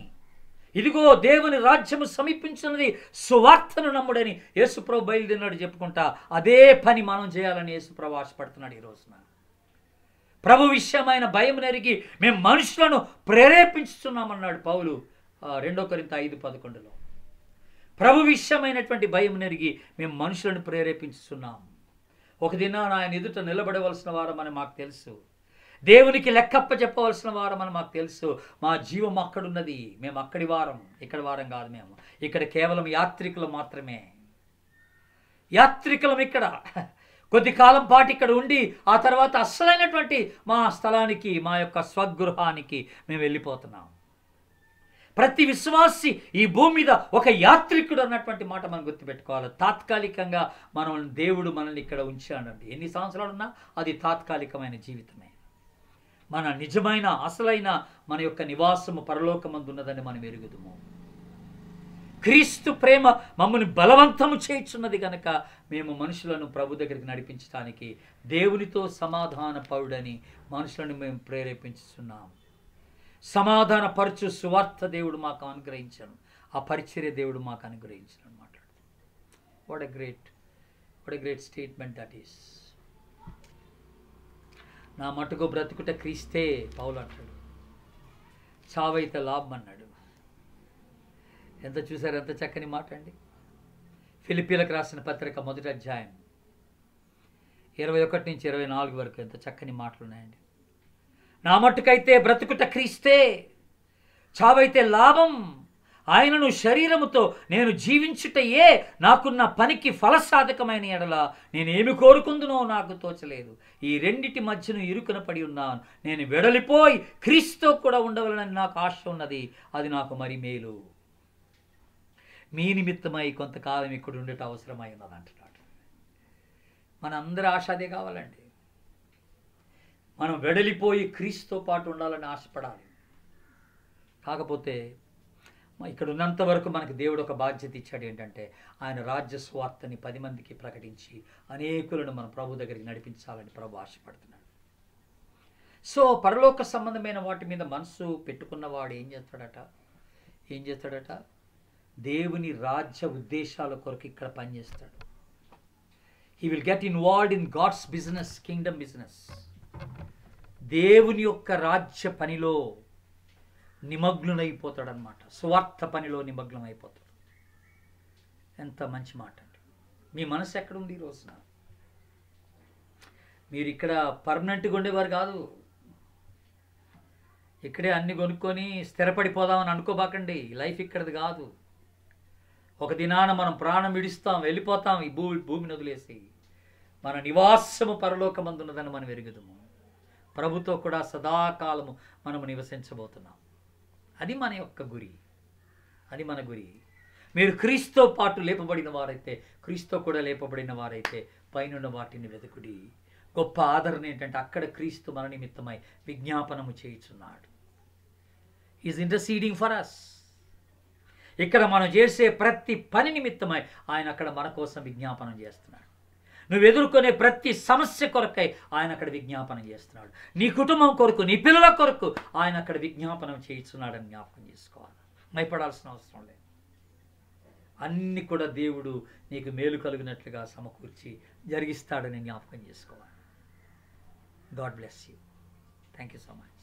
ఇదిగో దేవుని రాజ్యము సమీపించినది, సువార్తను నమ్ముడని యేసుప్రభు బయలుదేరినాడు చెప్పుకుంటా. అదే పని మనం చేయాలని యేసుప్రభు ఆశపడుతున్నాడు ఈ రోజున. ప్రభు విషయమైన భయం నెరిగి మేము మనుషులను ప్రేరేపించుతున్నామన్నాడు పౌలు 2 కొరింథీ 5:11. ప్రభు విషయమైనటువంటి భయం నెరిగి మేము మనుషులను ప్రేరేపించుతున్నాం. ఒక దినాన ఆయన ఎదుట నిలబడవలసిన వారమని మాకు తెలుసు. దేవునికి లెక్కప్ప చెప్పవలసిన వారమని మాకు తెలుసు. మా జీవం అక్కడున్నది, మేము అక్కడి వారం, ఇక్కడ వారం కాదు. మేము ఇక్కడ కేవలం యాత్రికులు మాత్రమే. యాత్రికులం. ఇక్కడ కొద్ది కాలం పాటు ఇక్కడ ఉండి ఆ తర్వాత అస్సలైనటువంటి మా స్థలానికి, మా యొక్క స్వగృహానికి మేము వెళ్ళిపోతున్నాం. ప్రతి విశ్వాసి ఈ భూమి మీద ఒక యాత్రికుడు అన్నటువంటి మాట మనం గుర్తుపెట్టుకోవాలి. తాత్కాలికంగా దేవుడు మనల్ని ఇక్కడ ఉంచాడండి. ఎన్ని సంవత్సరాలు ఉన్నా అది తాత్కాలికమైన జీవితమే. మన నిజమైన అసలైన మన యొక్క నివాసము పరలోకమందున్నదని మనం ఎరుగుదుము. క్రీస్తు ప్రేమ మమ్మల్ని బలవంతము చేయుచున్నది కనుక మేము మనుషులను ప్రభు దగ్గరికి నడిపించడానికి దేవునితో సమాధాన పరుడని మనుషులను మేము ప్రేరేపించుతున్నాం. సమాధాన పరచు సువార్త దేవుడు మాకు అనుగ్రహించాను, ఆ పరిచర్య దేవుడు మాకు అనుగ్రహించాను మాట్లాడు. What a great statement that is. నా మటుకు బ్రతుకుట క్రీస్తే పౌలు అంటాడు, చావైతే లాభం అన్నాడు. ఎంత చూశారు, ఎంత చక్కని మాట అండి. ఫిలిప్పీలకు రాసిన పత్రిక 1వ అధ్యాయం 21 నుంచి 24 వరకు ఎంత చక్కని మాటలు ఉన్నాయండి. నా మట్టుకైతే బ్రతుకుట క్రీస్తే, చావైతే లాభం. ఆయనను శరీరముతో నేను జీవించుటయే నాకున్న పనికి ఫలసాధకమైన ఎడల నేనేమి కోరుకుందునో నాకు తోచలేదు. ఈ రెండిటి మధ్యను ఇరుకున పడి ఉన్నాను. నేను వెడలిపోయి క్రీస్తుతో కూడా ఉండవలనని నాకు ఆశ ఉన్నది. అది నాకు మరి మేలు. మీ నిమిత్తమై కొంతకాలం ఇక్కడ ఉండేట అవసరమై ఉన్నది అంటున్నాడు. మన అందరి ఆశ అదే కావాలండి. మనం వెడలిపోయి క్రీస్తుతో పాటు ఉండాలని ఆశపడాలి. కాకపోతే ఇక్కడ ఉన్నంత వరకు మనకు దేవుడు ఒక బాధ్యత ఇచ్చాడు. ఏంటంటే ఆయన రాజ్య స్వార్థని 10 మందికి ప్రకటించి అనేకులను మన ప్రభు దగ్గరికి నడిపించాలని ప్రభు ఆశపడుతున్నాడు. సో పరలోక సంబంధమైన వాటి మీద మనసు పెట్టుకున్నవాడు ఏం చేస్తాడట? దేవుని రాజ్య ఉద్దేశాల కొరకు ఇక్కడ పనిచేస్తాడు. He will get involved in God's business, kingdom business. దేవుని యొక్క రాజ్య పనిలో నిమగ్నులైపోతాడు అనమాట. స్వార్థ పనిలో నిమగ్నం అయిపోతాడు. ఎంత మంచి మాట అండి. మీ మనసు ఎక్కడుంది ఈ రోజున? మీరు ఇక్కడ పర్మనెంట్గా ఉండేవారు కాదు. ఇక్కడే అన్ని కొనుక్కొని స్థిరపడిపోదామని అనుకోబాకండి. లైఫ్ ఇక్కడది కాదు. ఒక దినాన మనం ప్రాణం విడిస్తాం, వెళ్ళిపోతాం ఈ భూమిని వదిలేసి. మన నివాసము పరలోకమందున్నదని మనం ఎరుగుదుము. ప్రభుతో కూడా సదాకాలము మనము నివసించబోతున్నాం. అది మన యొక్క గురి, అది మన గురి. మీరు క్రీస్తుతో పాటు లేపబడిన వారైతే, క్రీస్తుతో కూడా లేపబడిన వారైతే పైనున్న వాటిని వెతుకుడి. గొప్ప ఆదరణ ఏంటంటే అక్కడ క్రీస్తు మన నిమిత్తమై విజ్ఞాపనము చేయుచున్నాడు. Is interceding for us. ఇక్కడ మనం చేసే ప్రతి పని నిమిత్తమై ఆయన అక్కడ మన కోసం విజ్ఞాపనం చేస్తున్నాడు. నువ్వు ఎదుర్కొనే ప్రతి సమస్య కొరకై ఆయన అక్కడ విజ్ఞాపనం చేస్తున్నాడు. నీ కుటుంబం కొరకు, నీ పిల్లల కొరకు ఆయన అక్కడ విజ్ఞాపనం చేయిస్తున్నాడని జ్ఞాపకం చేసుకోవాలి. భయపడాల్సిన అవసరం లేదు. అన్నీ కూడా దేవుడు నీకు మేలు కలిగినట్లుగా సమకూర్చి జరిగిస్తాడని జ్ఞాపకం చేసుకోవాలి. God bless you. Thank you so much.